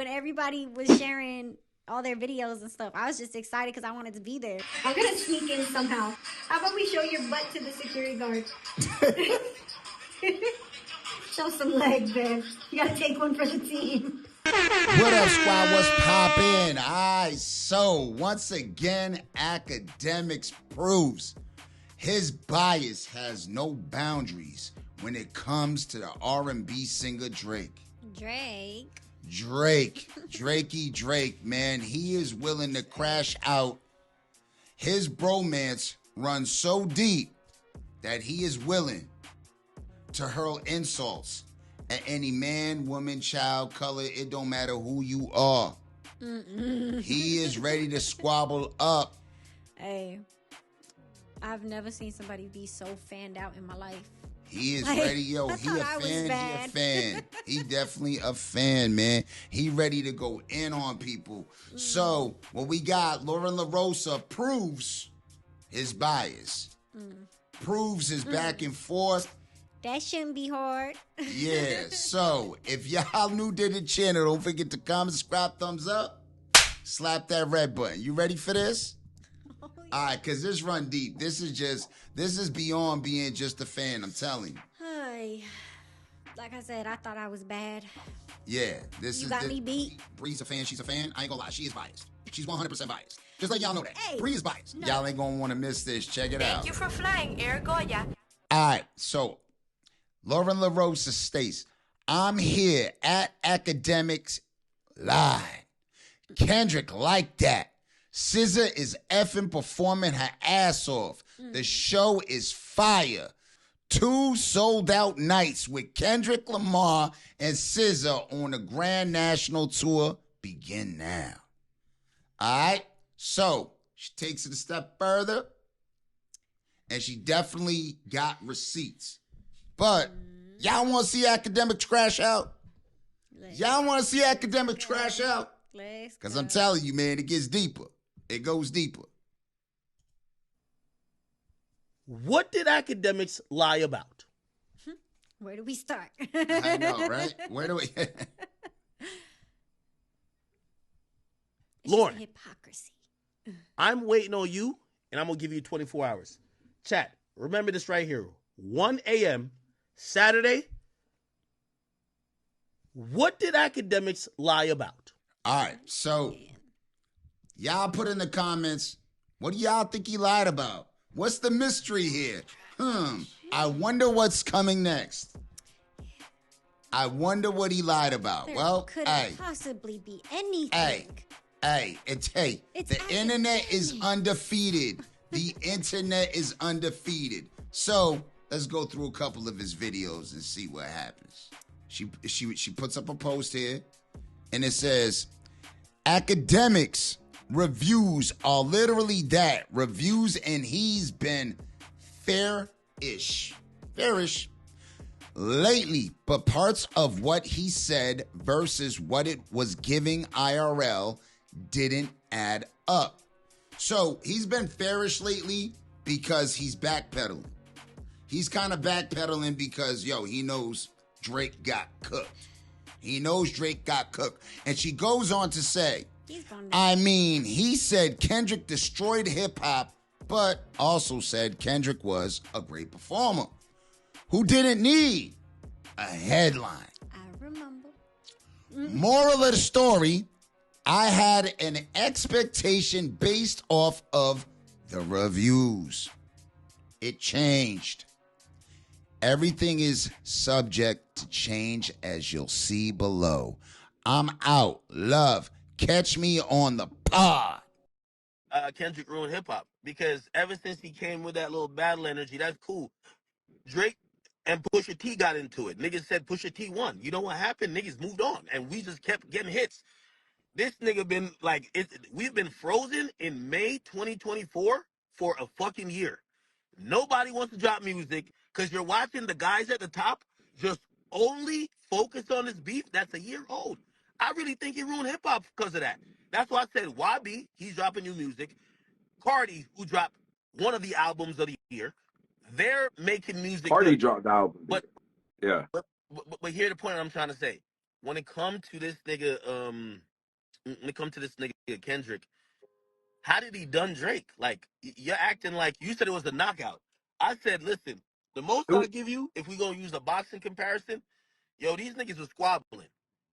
When everybody was sharing all their videos and stuff, I was just excited because I wanted to be there. I'm gonna sneak in somehow. How about we show your butt to the security guard? Show some legs, man. You gotta take one for the team. What up, squad? What's poppin'? Alright, so once again, Akademiks proves his bias has no boundaries when it comes to the R&B singer Drake. Drakey Drake, man. He is willing to crash out. His bromance runs so deep that he is willing to hurl insults at any man, woman, child, color. It don't matter who you are. He is ready to squabble up. Hey, I've never seen somebody be so fanned out in my life. He is ready, yo. He a fan. He definitely a fan, man. He ready to go in on people. So what we got, Loren Lorosa proves his bias. Proves his back and forth. That shouldn't be hard. Yeah, so if y'all new to the channel, don't forget to comment, subscribe, thumbs up, slap that red button. You ready for this? Oh, yeah. All right, because this run deep. This is beyond being just a fan, I'm telling you. Hey, like I said, I thought I was bad. Yeah, you got me beat. Bree's a fan, she's a fan. I ain't gonna lie, she is biased. She's 100% biased. Just let y'all know that. Hey, Bree is biased. no. Y'all ain't gonna want to miss this. Check it out. Thank you for flying, Air Goya. All right, so Loren Lorosa states, I'm here at Akademiks live. Kendrick like that. SZA is effing performing her ass off. The show is fire. 2 sold-out nights with Kendrick Lamar and SZA on the Grand National Tour begin now. All right? So, she takes it a step further, and she definitely got receipts. But y'all want to see Akademiks crash out? Y'all want to see Akademiks crash out? Because I'm telling you, man, it gets deeper. It goes deeper. What did Akademiks lie about? Where do we start? I know, right? Where do we... Loren, hypocrisy. I'm waiting on you, and I'm going to give you 24 hours. Chat, remember this right here. 1 a.m. Saturday. What did Akademiks lie about? All right, so y'all put in the comments, what do y'all think he lied about? What's the mystery here? I wonder what's coming next. I wonder what he lied about. There couldn't possibly be anything. The internet is undefeated. The internet is undefeated. So let's go through a couple of his videos and see what happens. She puts up a post here, and it says, Akademiks reviews are literally that. Reviews, and he's been fairish lately, but parts of what he said versus what it was giving IRL didn't add up. So he's been fairish lately because he's backpedaling. He's kind of backpedaling because, he knows Drake got cooked. He knows Drake got cooked. And she goes on to say, he said Kendrick destroyed hip-hop, but also said Kendrick was a great performer who didn't need a headline. I remember. Moral of the story, I had an expectation based off of the reviews. It changed. Everything is subject to change, as you'll see below. I'm out. Love. Catch me on the pod. Kendrick ruined hip-hop because ever since he came with that little battle energy, that's cool. Drake and Pusha T got into it. Niggas said Pusha T won. You know what happened? Niggas moved on, and we just kept getting hits. This nigga been like, we've been frozen in May 2024 for a fucking year. Nobody wants to drop music because you're watching the guys at the top just only focus on this beef that's a year old. I really think he ruined hip-hop because of that. That's why I said YB, he's dropping new music. Cardi, who dropped one of the albums of the year, they're making music. Cardi dropped the album. But yeah. But here's the point I'm trying to say. when it comes to this nigga, when it comes to this nigga Kendrick, how did he done Drake? Like, you're acting like you said it was a knockout. I said, listen, the most I give you, if we gonna use a boxing comparison, yo, these niggas was squabbling.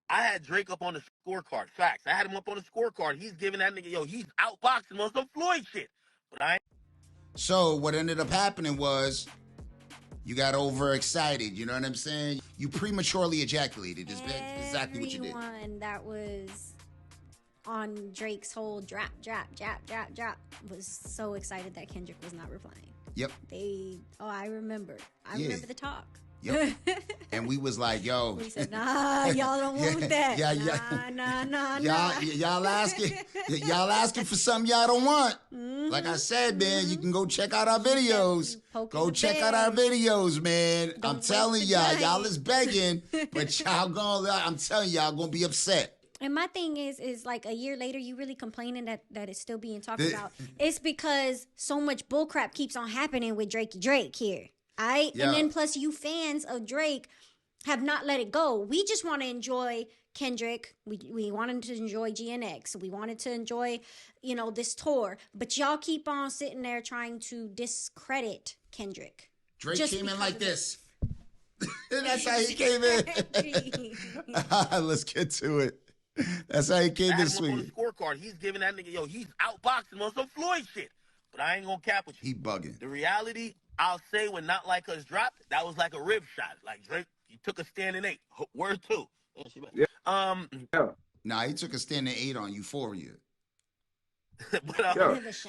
I had Drake up on the scorecard. Facts. I had him up on the scorecard. He's giving that nigga, yo, he's outboxing on some Floyd shit. But I ain't. So what ended up happening was you got overexcited. You know what I'm saying? You prematurely ejaculated. Is exactly what you did. Everyone that was on Drake's whole drop was so excited that Kendrick was not replying. Yep. I remember. I remember the talk. Yep. And we was like, yo. We said, nah, y'all don't want that. Nah. Y'all asking for something y'all don't want. Mm-hmm. Like I said, man, you can go check out our videos. Go check out our videos, man. I'm telling y'all is begging, but I'm telling y'all gonna be upset. And my thing is like a year later, you really complaining that it's still being talked about. It's because so much bullcrap keeps on happening with Drake here. All right? Yeah. And then plus you fans of Drake have not let it go. We just want to enjoy Kendrick. We wanted to enjoy GNX. We wanted to enjoy, this tour. But y'all keep on sitting there trying to discredit Kendrick. Drake came in like this. That's how he came in. Let's get to it. That's how he came this week. On the scorecard, he's giving that nigga, yo, he's outboxing on some Floyd shit. But I ain't gonna cap with you. He bugging. The reality, I'll say, when Not Like Us dropped, that was like a rib shot. Like Drake, he took a standing 8. Word 2. Yeah. Nah, he took a standing 8 on Euphoria. But That's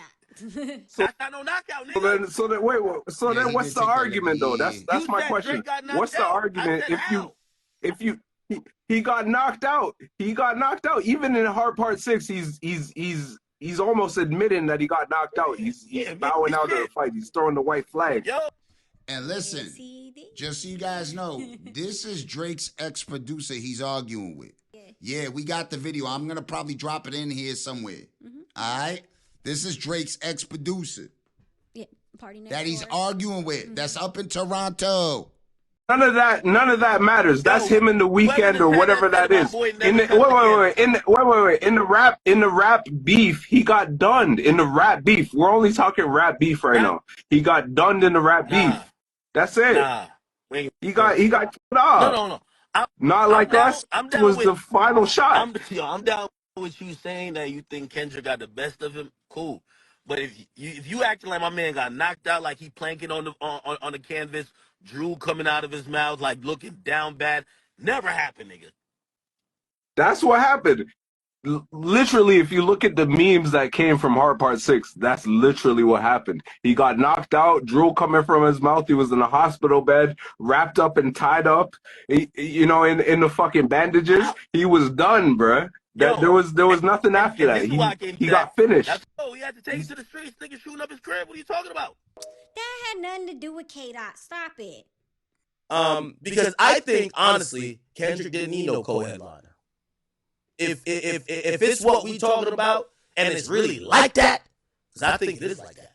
not no knockout, nigga. So then what's the argument though? That's my question. What's the argument he got knocked out? He got knocked out. Even in Hard Part 6, he's almost admitting that he got knocked out. He's bowing out of the fight. He's throwing the white flag. Yo. And listen, just so you guys know, this is Drake's ex-producer he's arguing with. Yeah, we got the video. I'm going to probably drop it in here somewhere. Mm-hmm. All right? This is Drake's ex-producer. Yeah, party next that he's door. arguing with. Mm-hmm. That's up in Toronto. None of that matters. That's him in the weekend or whatever that is. In the rap beef, he got dunned in the rap beef. We're only talking rap beef right now. He got dunned in the rap beef. That's it. He got killed off. No. Not like us. It was the final shot. I'm down with you saying that you think Kendrick got the best of him. Cool. But if you acting like my man got knocked out, like he planking on the canvas, drool coming out of his mouth, like looking down bad, never happened, nigga. That's what happened. Literally, if you look at the memes that came from Hard Part 6, that's literally what happened. He got knocked out, drool coming from his mouth. He was in a hospital bed, wrapped up and tied up, in the fucking bandages. He was done, bruh. There was nothing after that. He got finished. He had to take it to the streets, nigga shooting up his crib. What are you talking about? That had nothing to do with K-Dot. Stop it. Because I think, honestly, Kendrick didn't need no co-headliner. If it's what we talking about and it's really like that, because I think it is like that.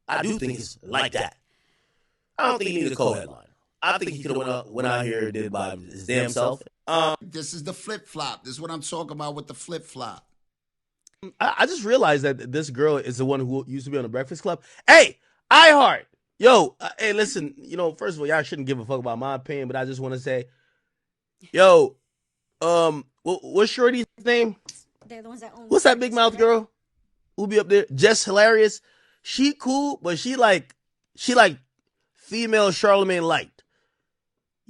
I do think it's like that. I don't think he needed a co-headliner. I think he could have went out here and did it by his damn self. This is the flip-flop. This is what I'm talking about with the flip-flop. I just realized that this girl is the one who used to be on the Breakfast Club. Hey, iHeart. Yo, hey, listen, first of all, y'all shouldn't give a fuck about my opinion, but I just want to say, yo, what's Shorty's name? They're the ones that own. What's that big mouth girl who be up there? Jess Hilarious. She cool, but she like female Charlemagne Light.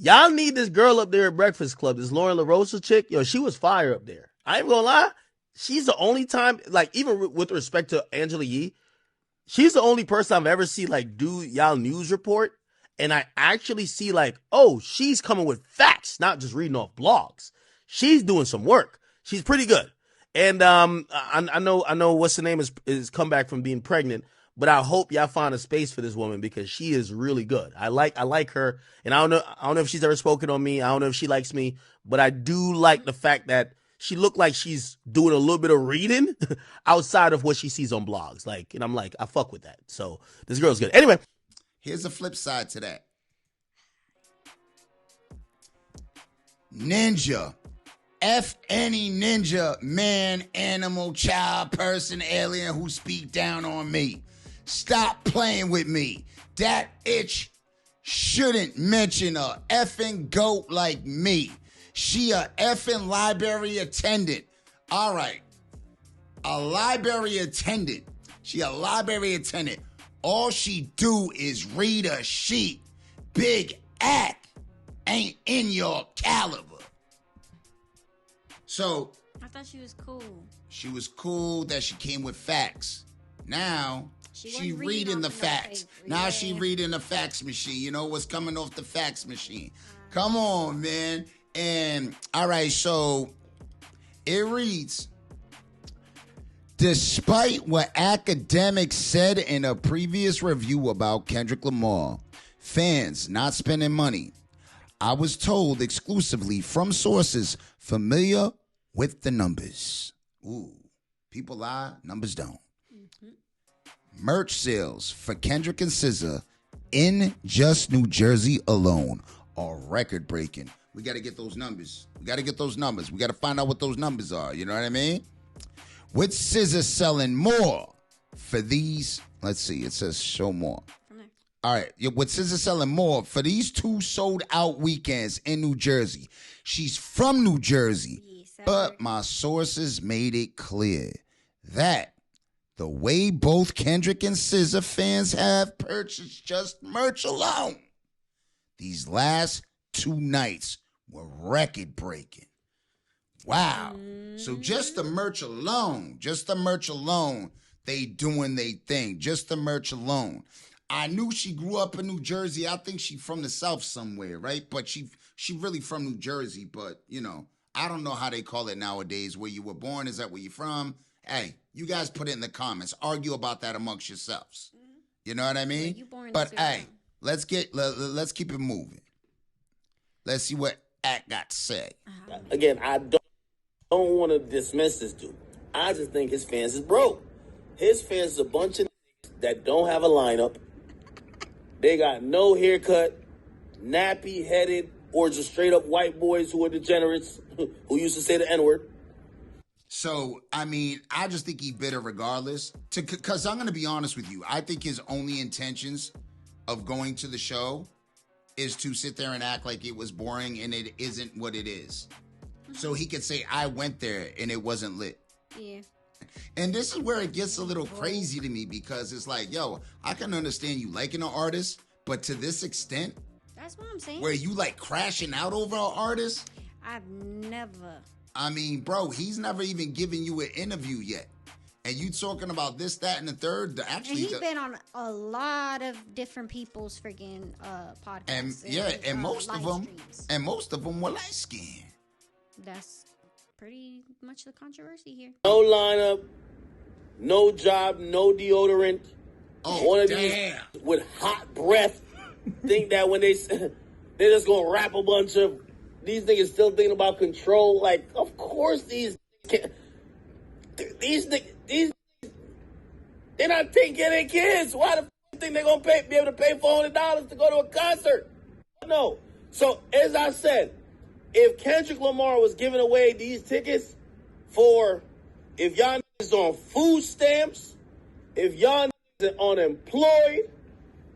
Y'all need this girl up there at Breakfast Club, this Loren Lorosa chick. Yo, she was fire up there. I ain't gonna lie. She's the only time, like, even with respect to Angela Yee, she's the only person I've ever seen, like, do y'all news report. And I actually see, like, oh, she's coming with facts, not just reading off blogs. She's doing some work. She's pretty good. And I know what's the name is come back from being pregnant. But I hope y'all find a space for this woman because she is really good. I like her, and I don't know if she's ever spoken on me. I don't know if she likes me, but I do like the fact that she looked like she's doing a little bit of reading outside of what she sees on blogs. Like, and I'm like, I fuck with that. So this girl's good. Anyway, here's the flip side to that. Ninja F any ninja, man, animal, child, person, alien who speak down on me. Stop playing with me. That itch shouldn't mention a effing goat like me. She a effing library attendant. All right. A library attendant. She a library attendant. All she do is read a sheet. Big act ain't in your caliber. So I thought she was cool. She was cool that she came with facts. Now she reading the facts. Now she reading the fax machine. You know what's coming off the fax machine. Come on, man. And all right, so it reads, despite what Akademiks said in a previous review about Kendrick Lamar, fans not spending money, I was told exclusively from sources familiar with the numbers. Ooh, people lie, numbers don't. Merch sales for Kendrick and SZA in just New Jersey alone are record-breaking. We got to get those numbers. We got to find out what those numbers are. You know what I mean? With SZA selling more for these, let's see, it says show more. All right, with SZA selling more for these 2 sold-out weekends in New Jersey. She's from New Jersey, but my sources made it clear that the way both Kendrick and SZA fans have purchased just merch alone, these last 2 nights were record-breaking. Wow. So just the merch alone, they doing they thing. Just the merch alone. I knew she grew up in New Jersey. I think she from the South somewhere, right? But she really from New Jersey. But, you know, I don't know how they call it nowadays. Where you were born, is that where you're from? Hey, you guys put it in the comments. Argue about that amongst yourselves. You know what I mean? But, hey, let's keep it moving. Let's see what Act got to say. Again, I don't want to dismiss this dude. I just think his fans is broke. His fans is a bunch of that don't have a lineup. They got no haircut, nappy-headed, or just straight-up white boys who are degenerates, who used to say the N-word. So, I mean, I just think he bitter regardless. Because I'm going to be honest with you. I think his only intentions of going to the show is to sit there and act like it was boring and it isn't what it is. So he could say, I went there and it wasn't lit. Yeah. And this is where it gets a little crazy to me because it's like, yo, I can understand you liking an artist, but to this extent, that's what I'm saying. Where you like crashing out over an artist? I've never. I mean, bro, he's never even given you an interview yet. And you talking about this, that, and the third. Actually, and he's been on a lot of different people's freaking podcasts. And most of them were light skinned. That's pretty much the controversy here. No lineup, no job, no deodorant. Oh, one of damn. These with hot breath think that when they're just gonna rap a bunch of these niggas still thinking about control. Like, of course these they're not taking care of their kids. Why the think they're gonna be able to pay $400 to go to a concert? No. So as I said, if Kendrick Lamar was giving away these tickets for if y'all niggas on food stamps, if y'all niggas are unemployed,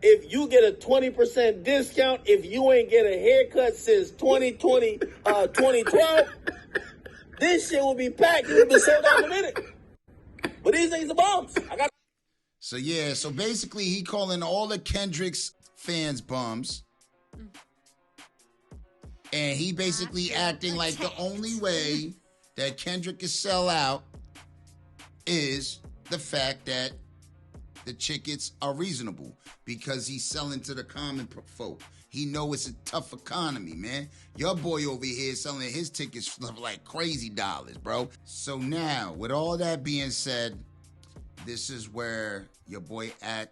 if you get a 20% discount, if you ain't get a haircut since 2012, this shit will be packed. It will be sold out in a minute. But these niggas are bums. So basically he calling all the Kendrick's fans bums. And he basically acting like the only way that Kendrick can sell out is the fact that the tickets are reasonable because he's selling to the common folk. He know it's a tough economy, man. Your boy over here selling his tickets for like crazy dollars, bro. So now, with all that being said, this is where your boy Act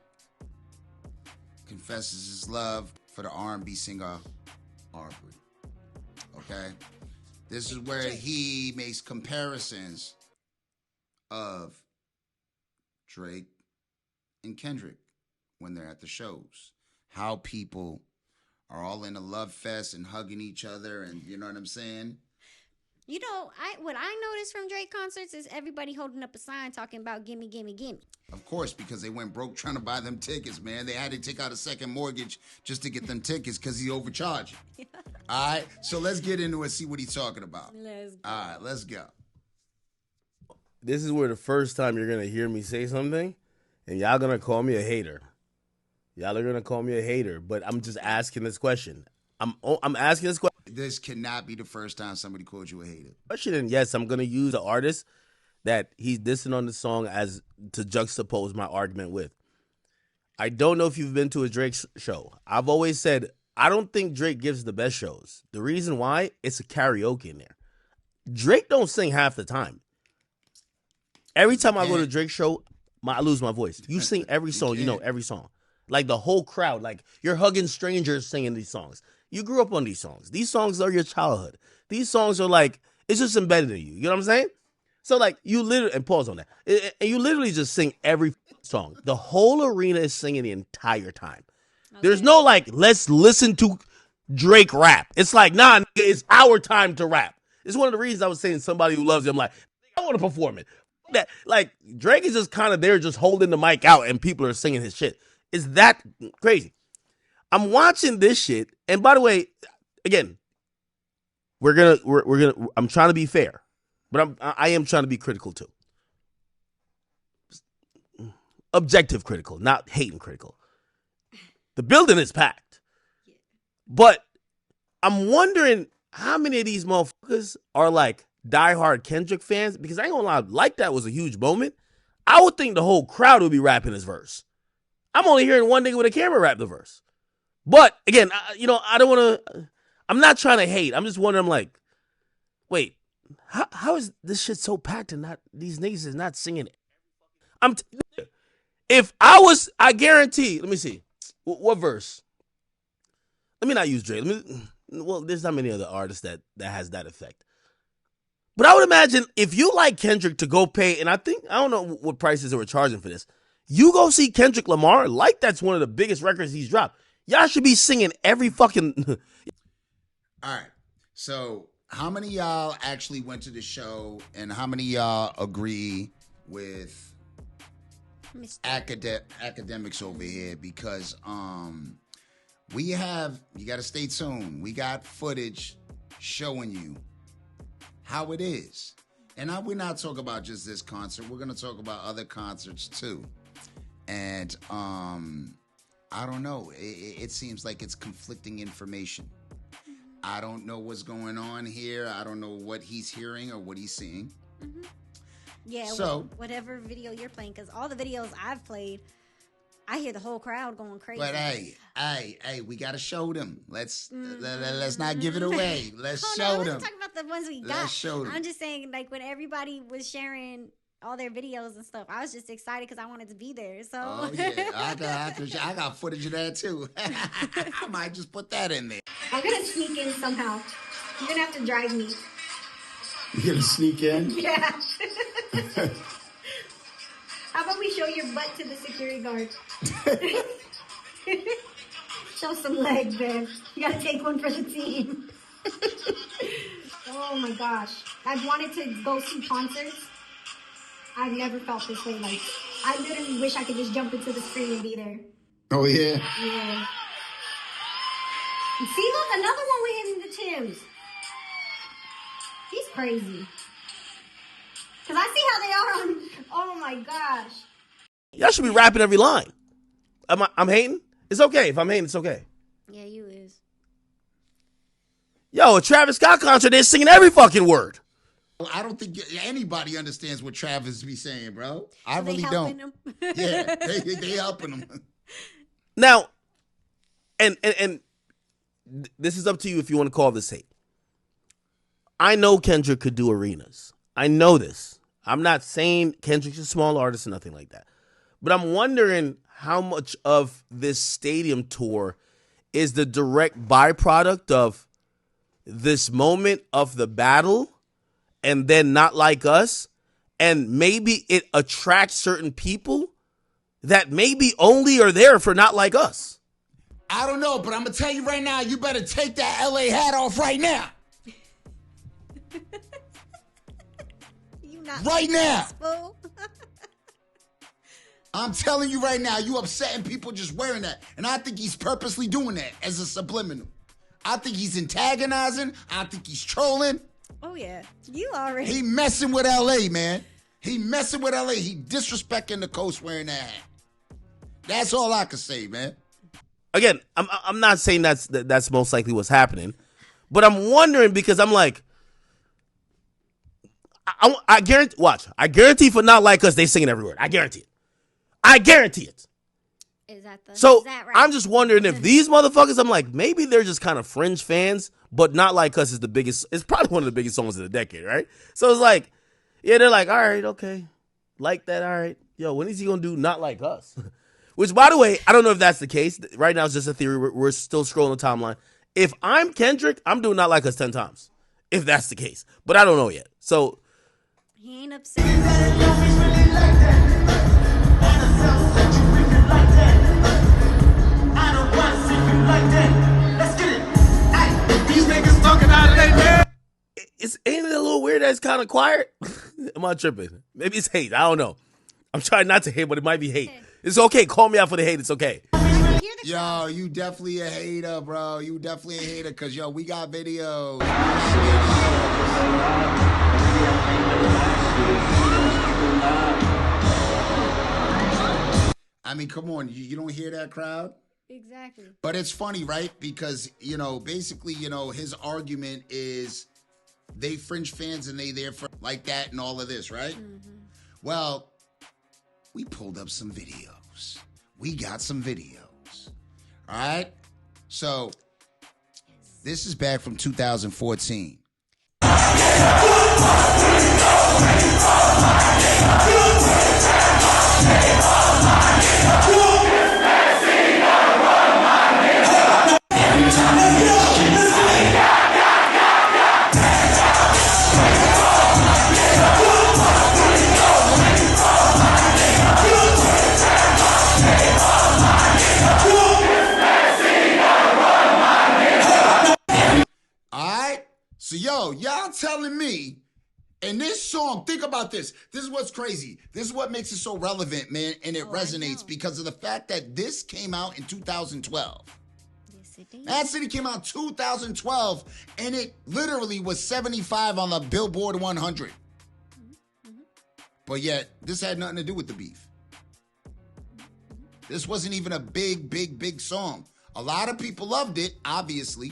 confesses his love for the R&B singer Aubrey. Okay? This is where he makes comparisons of Drake and Kendrick when they're at the shows. How people are all in a love fest and hugging each other and you know what I'm saying? You know, what I noticed from Drake concerts is everybody holding up a sign talking about gimme, gimme, gimme. Of course, because they went broke trying to buy them tickets, man. They had to take out a second mortgage just to get them tickets because he overcharged. Yeah. All right, so let's get into it, see what he's talking about. Let's go. All right, let's go. This is where the first time you're going to hear me say something, and y'all going to call me a hater. Y'all are going to call me a hater, but I'm just asking this question. I'm asking this question. This cannot be the first time somebody called you a hater. Question, and yes, I'm going to use the artist that he's dissing on the song as to juxtapose my argument with. I don't know if you've been to a Drake show. I've always said, I don't think Drake gives the best shows. The reason why, it's a karaoke in there. Drake don't sing half the time. Every time I go to a Drake show, I lose my voice. You sing every song, you know every song. Like the whole crowd, like you're hugging strangers singing these songs. You grew up on these songs. These songs are your childhood. These songs are like, it's just embedded in you. You know what I'm saying? So like you literally, and pause on that. And you literally just sing every song. The whole arena is singing the entire time. Okay. There's no like, let's listen to Drake rap. It's like, nah, nigga, it's our time to rap. It's one of the reasons I was saying somebody who loves him, like, I want to perform it. That like Drake is just kind of there just holding the mic out and people are singing his shit. It's that crazy. I'm watching this shit, and by the way, again, we're gonna. I'm trying to be fair, but I am trying to be critical too. Objective critical, not hating critical. The building is packed, but I'm wondering how many of these motherfuckers are like diehard Kendrick fans, because I ain't gonna lie, Like That was a huge moment. I would think the whole crowd would be rapping his verse. I'm only hearing one nigga with a camera rap the verse. But again, I don't want to. I'm not trying to hate. I'm just wondering. I'm like, wait, how is this shit so packed and not these niggas is not singing it? If I guarantee. Let me see, what verse? Let me not use Drake. Well, there's not many other artists that has that effect. But I would imagine if you like Kendrick to go pay, and I don't know what prices they were charging for this. You go see Kendrick Lamar, like that's one of the biggest records he's dropped. Y'all should be singing every fucking. All right. So, how many of y'all actually went to the show, and how many of y'all agree with Akademiks over here? Because you got to stay tuned. We got footage showing you how it is. And we're not talking about just this concert. We're going to talk about other concerts too. And I don't know. It seems like it's conflicting information. I don't know what's going on here. I don't know what he's hearing or what he's seeing. Mm-hmm. Yeah, so whatever video you're playing, because all the videos I've played, I hear the whole crowd going crazy. But hey, we gotta show them. Let's not give it away. Let's show them. Let's talk about the ones we got. Let's show them. I'm just saying, like when everybody was sharing all their videos and stuff, I was just excited because I wanted to be there. So yeah, I got footage of that too. I might just put that in there. I'm gonna sneak in somehow. You're gonna have to drive me. You're gonna sneak in? Yeah. How about we show your butt to the security guard? Show some legs, babe. You gotta take one for the team. Oh my gosh. I've wanted to go see concerts. I've never felt this way. Like, I literally wish I could just jump into the screen and be there. Oh, yeah? Yeah. And see, look, another one with him in the Timbs. He's crazy. Because I see how they are on... Oh, my gosh. Y'all should be rapping every line. I'm hating? It's okay. If I'm hating, it's okay. Yeah, you is. Yo, a Travis Scott concert, they're singing every fucking word. I don't think anybody understands what Travis be saying, bro. I really don't. Him? Yeah, they helping him. Now, and this is up to you if you want to call this hate. I know Kendrick could do arenas. I know this. I'm not saying Kendrick's a small artist or nothing like that. But I'm wondering how much of this stadium tour is the direct byproduct of this moment of the battle and then Not Like Us, and maybe it attracts certain people that maybe only are there for Not Like Us. I don't know, but I'm going to tell you right now, you better take that LA hat off right now. Right now. I'm telling you right now, you upsetting people just wearing that. And I think he's purposely doing that as a subliminal. I think he's antagonizing. I think he's trolling. Oh, yeah. You already. He messing with L.A., man. He messing with L.A. He disrespecting the coast wearing that hat. That's all I can say, man. Again, I'm not saying that's most likely what's happening. But I'm wondering because I'm like, I guarantee, watch. I guarantee for Not Like Us, they singing every word. I guarantee it. I guarantee it. Is that right? I'm just wondering if these motherfuckers, I'm like, maybe they're just kind of fringe fans, but Not Like Us is the biggest, it's probably one of the biggest songs of the decade, right? So it's like, yeah, they're like, all right, okay. Like that, all right. Yo, when is he going to do Not Like Us? Which, by the way, I don't know if that's the case. Right now, it's just a theory. We're still scrolling the timeline. If I'm Kendrick, I'm doing Not Like Us 10 times. If that's the case. But I don't know yet. So. He ain't upset. Ain't it a little weird that it's kind of quiet? Am I tripping? Maybe it's hate. I don't know. I'm trying not to hate, but it might be hate. It's okay. Call me out for the hate. It's okay. Yo, you definitely a hater, bro. You definitely a hater because, yo, we got videos. I mean, come on. You don't hear that crowd? Exactly. But it's funny, right? Because, you know, basically, you know, his argument is they fringe fans and they there for like that and all of this, right? Mm-hmm. Well, we pulled up some videos. We got some videos. All right? So, this is back from 2014. So, yo, y'all telling me, and this song, think about this. This is what's crazy. This is what makes it so relevant, man, and it resonates because of the fact that this came out in 2012. Yes, it did. That City came out in 2012, and it literally was 75 on the Billboard 100. Mm-hmm. But yet, this had nothing to do with the beef. This wasn't even a big song. A lot of people loved it, obviously.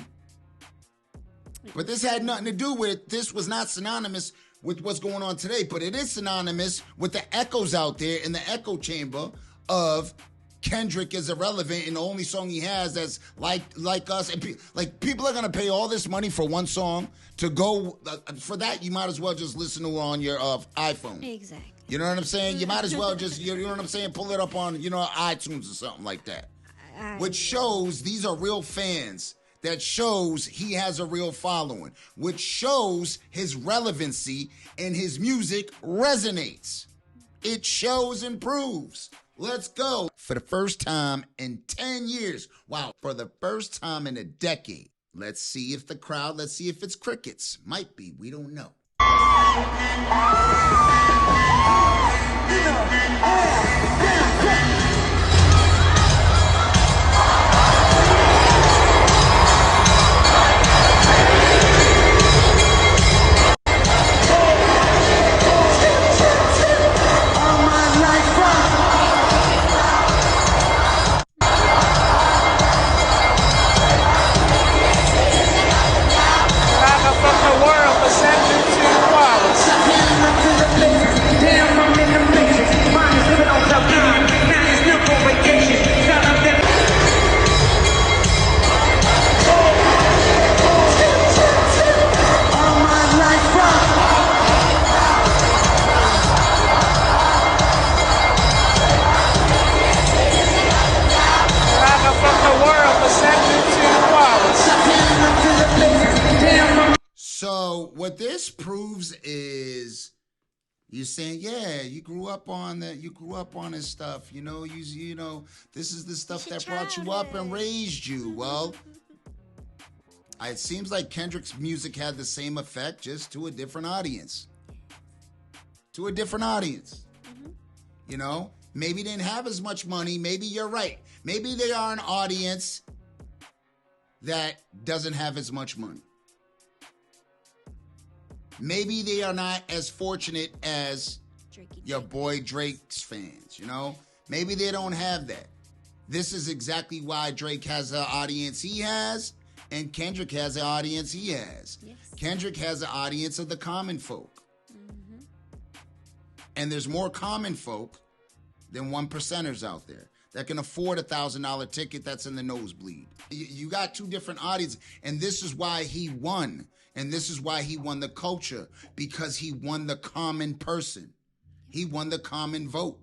But this had nothing to do with it. This was not synonymous with what's going on today. But it is synonymous with the echoes out there in the echo chamber of Kendrick is irrelevant and the only song he has that's like us. And people are going to pay all this money for one song to go. For that, you might as well just listen to it on your iPhone. Exactly. You know what I'm saying? You might as well just, you know what I'm saying, pull it up on, iTunes or something like that. Which shows these are real fans. That shows he has a real following, which shows his relevancy and his music resonates. It shows and proves. Let's go. For the first time in 10 years. Wow. For the first time in a decade. Let's see if it's crickets. Might be. We don't know. So what this proves is you're saying, yeah, you grew up on his stuff. You know, this is the stuff that brought you up and raised you. Well, it seems like Kendrick's music had the same effect, just to a different audience. to a different audience. You know, maybe they didn't have as much money. Maybe you're right. Maybe they are an audience that doesn't have as much money. Maybe they are not as fortunate as your boy Drake's fans, you know? Maybe they don't have that. This is exactly why Drake has the audience he has, and Kendrick has the audience he has. Yes. Kendrick has the audience of the common folk. And there's more common folk than 1%ers out there that can afford $1,000 ticket that's in the nosebleed. You got two different audiences, and this is why he won. And this is why he won the culture, because he won the common person. He won the common vote,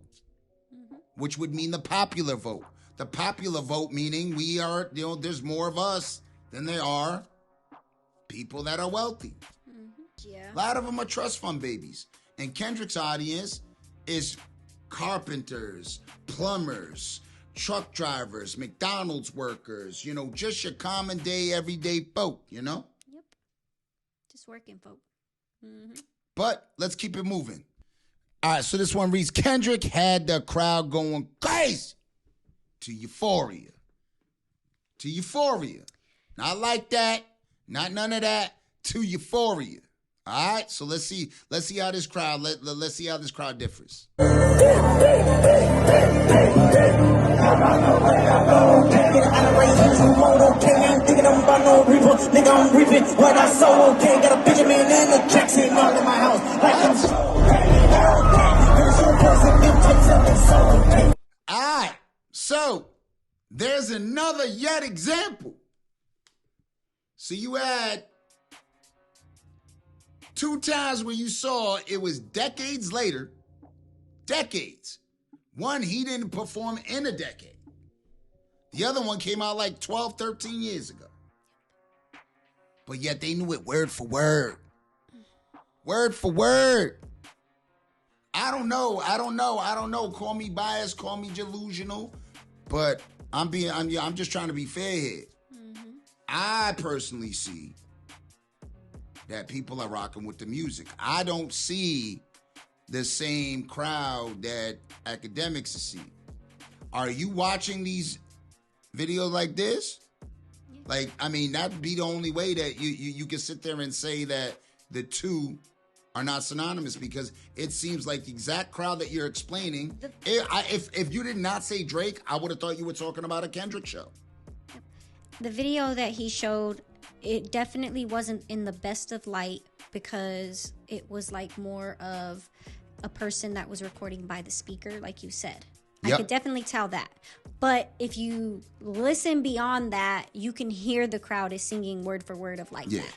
which would mean the popular vote. The popular vote meaning we are, you know, there's more of us than there are people that are wealthy. Yeah. A lot of them are trust fund babies. And Kendrick's audience is carpenters, plumbers, truck drivers, McDonald's workers, you know, just your common day, everyday folk, you know? Yep. Just working folk. But let's keep it moving. All right, so this one reads, Kendrick had the crowd going crazy to Euphoria. To Euphoria. Not like that, not none of that, to Euphoria. All right, so let's see how this crowd let's see how this crowd differs. All right, so there's another yet example. So you had 2 times where you saw it was decades later. Decades. One, he didn't perform in a decade. The other one came out like 12, 13 years ago. But yet they knew it word for word. Word for word. I don't know. Call me biased, call me delusional, but I'm just trying to be fair here. I personally see that people are rocking with the music. I don't see the same crowd that Akademiks is seeing. Are you watching these videos like this? Like, I mean, that would be the only way that you can sit there and say that the two are not synonymous, because it seems like the exact crowd that you're explaining. If you did not say Drake, I would have thought you were talking about a Kendrick show. The video that he showed, it definitely wasn't in the best of light, because it was like more of a person that was recording by the speaker, like you said. Yep. I could definitely tell that. But if you listen beyond that, you can hear the crowd is singing word for word of like that.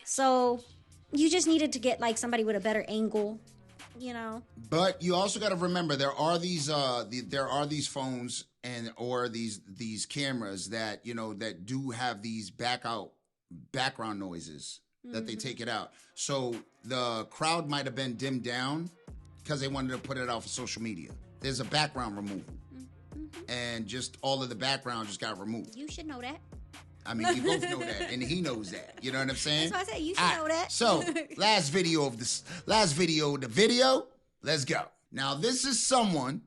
So you just needed to get like somebody with a better angle, you know. But you also got to remember there are these phones or these cameras that, you know, that do have these background noises that they take it out. So the crowd might have been dimmed down because they wanted to put it out for social media. There's a background removal. And just all of the background just got removed. You should know that. I mean, we both know that, and he knows that. You know what I'm saying? That's why I said you should know that. So, last video of the video, let's go. Now, this is someone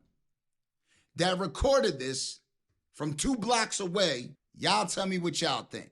that recorded this from 2 blocks away. Y'all tell me what y'all think.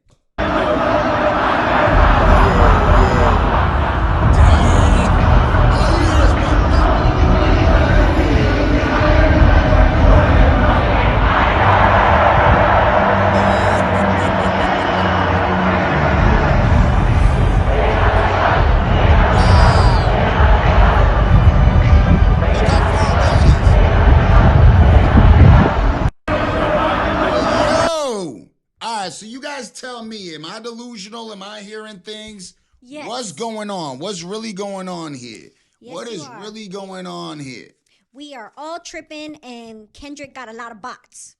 So you guys tell me, am I delusional? Am I hearing things? Yes. What's going on? What's really going on here? Yes, what is really going on here? We are all tripping, and Kendrick got a lot of bots.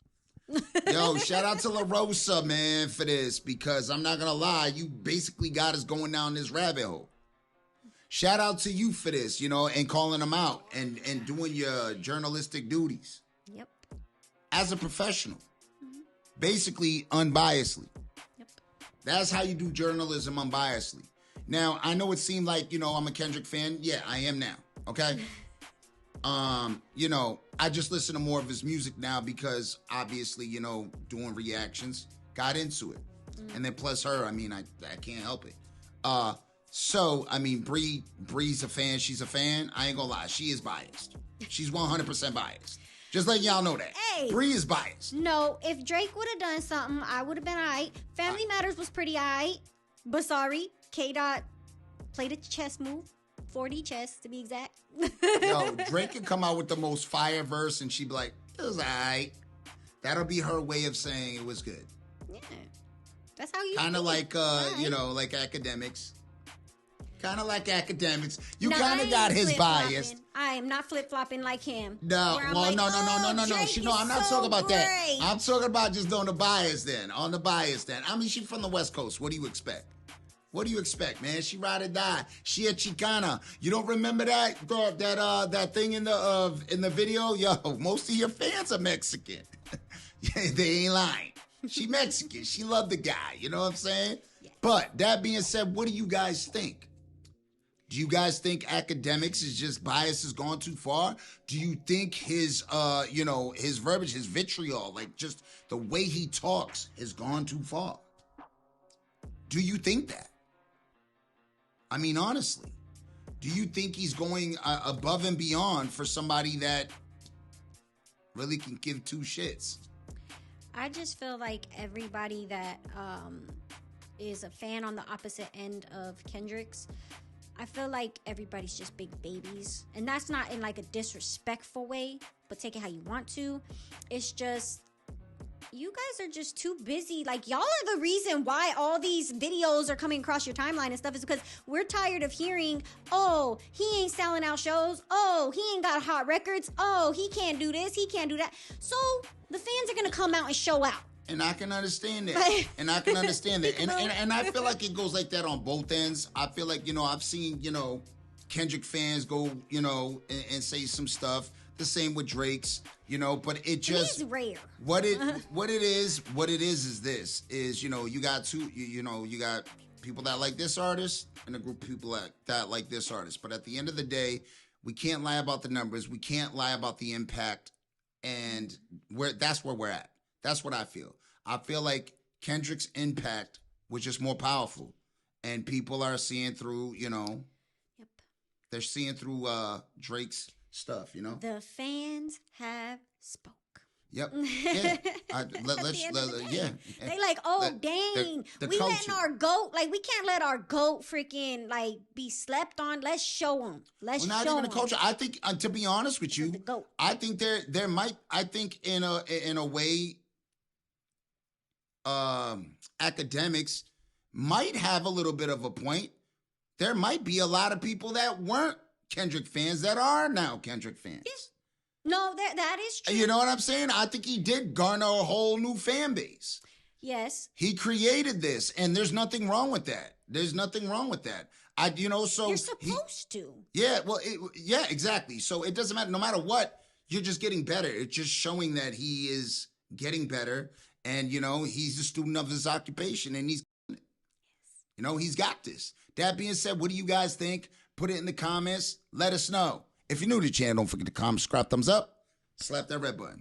Yo, shout out to Lorosa, man, for this, because I'm not going to lie, you basically got us going down this rabbit hole. Shout out to you for this, you know, and calling them out and doing your journalistic duties. Yep. As a professional. Basically, unbiasedly. Yep. That's how you do journalism unbiasedly. Now, I know it seemed like, you know, I'm a Kendrick fan. Yeah, I am now. Okay? You know, I just listen to more of his music now because obviously, you know, doing reactions, got into it. And then plus her, I mean, I can't help it. So, I mean, Bree's a fan. She's a fan. I ain't gonna lie. She is biased. She's 100% biased. Just letting y'all know that. Hey. Bree is biased. No, if Drake would have done something, I would have been alright. Family Matters was pretty alright. But sorry, K-Dot played a chess move. 4D chess, to be exact. Yo, Drake can come out with the most fire verse and she'd be like, it was alright. That'll be her way of saying it was good. Yeah. That's how you Kind of like, right. you know, like Akademiks. Kind of like Akademiks. You No, kind I of got ain't his flip-flopping. bias. I am not flip-flopping like him. No, Where I'm well, like, no. Drake She, is no, I'm not so talking about that. great. I'm talking about just on the bias then. On the bias then. I mean, she's from the West Coast. What do you expect? What do you expect, man? She ride or die. She a Chicana. You don't remember that thing in the video? Yo, most of your fans are Mexican. Yeah, they ain't lying. She Mexican. She loved the guy. You know what I'm saying? Yeah. But that being said, what do you guys think? Do you guys think Akademiks is just bias has gone too far? Do you think his his verbiage, his vitriol, like just the way he talks has gone too far? Do you think that? I mean, honestly, do you think he's going above and beyond for somebody that really can give two shits? I just feel like everybody that is a fan on the opposite end of Kendrick's, I feel like everybody's just big babies. And that's not in like a disrespectful way, but take it how you want to. It's just, you guys are just too busy. Like, y'all are the reason why all these videos are coming across your timeline and stuff, is because we're tired of hearing, oh, he ain't selling out shows. Oh, he ain't got hot records. Oh, he can't do this. He can't do that. So the fans are going to come out and show out. And I can understand that. And I can understand that. And I feel like it goes like that on both ends. I feel like, I've seen, Kendrick fans go, and say some stuff. The same with Drake's, but it just... It is rare. What it is this, is, you got two, you got people that like this artist and a group of people that like this artist. But at the end of the day, we can't lie about the numbers. We can't lie about the impact. And that's where we're at. That's what I feel. I feel like Kendrick's impact was just more powerful. And people are seeing through, Yep. They're seeing through Drake's stuff, The fans have spoke. Yep. Yeah. Yeah. They like, oh, dang. We culture. letting our goat, like, we can't let our goat freaking, like, be slept on. Let's show them. Let's not show even them. the culture. I think, to be honest with you, The GOAT. I think there might, I think in a way, Akademiks might have a little bit of a point. There might be a lot of people that weren't Kendrick fans that are now Kendrick fans. Yeah. No, that is true. You know what I'm saying? I think he did garner a whole new fan base. Yes. He created this, and there's nothing wrong with that. There's nothing wrong with that. So you're supposed to. Yeah, well, yeah, exactly. So it doesn't matter. No matter what, you're just getting better. It's just showing that he is getting better, and he's a student of his occupation, and he's got this. That being said, what do you guys think? Put it in the comments. Let us know. If you're new to the channel, don't forget to comment, subscribe, thumbs up, slap that red button.